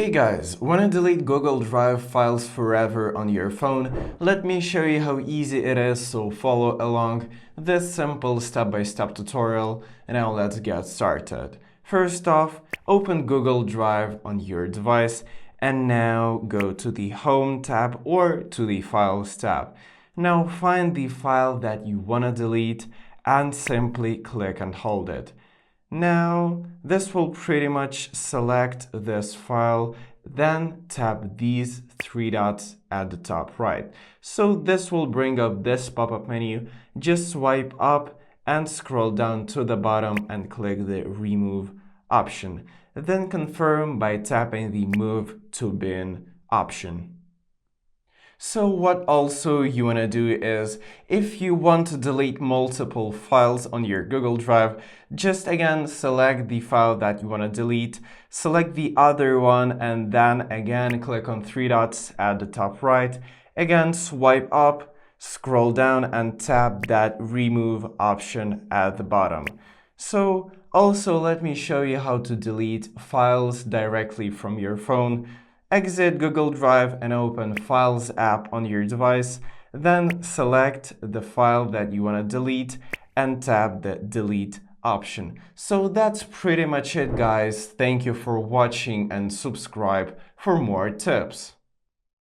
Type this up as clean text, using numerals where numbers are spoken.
Hey guys, wanna delete Google Drive files forever on your phone? Let me show you how easy it is, so follow along this simple step-by-step tutorial, and now let's get started. First off, open Google Drive on your device and now go to the Home tab or to the Files tab. Now find the file that you wanna delete and simply click and hold it. Now, this will pretty much select this file, then tap these three dots at the top right. So this will bring up this pop-up menu. Just swipe up and scroll down to the bottom and click the Remove option. Then confirm by tapping the Move to Bin option. So what also you want to do is, if you want to delete multiple files on your Google Drive, just again select the file that you want to delete, select the other one, and then again click on three dots at the top right. Again, swipe up, scroll down, and tap that Remove option at the bottom. So also let me show you how to delete files directly from your phone. Exit Google Drive and open Files app on your device, then select the file that you want to delete and tap the Delete option. So that's pretty much it, guys. Thank you for watching and subscribe for more tips.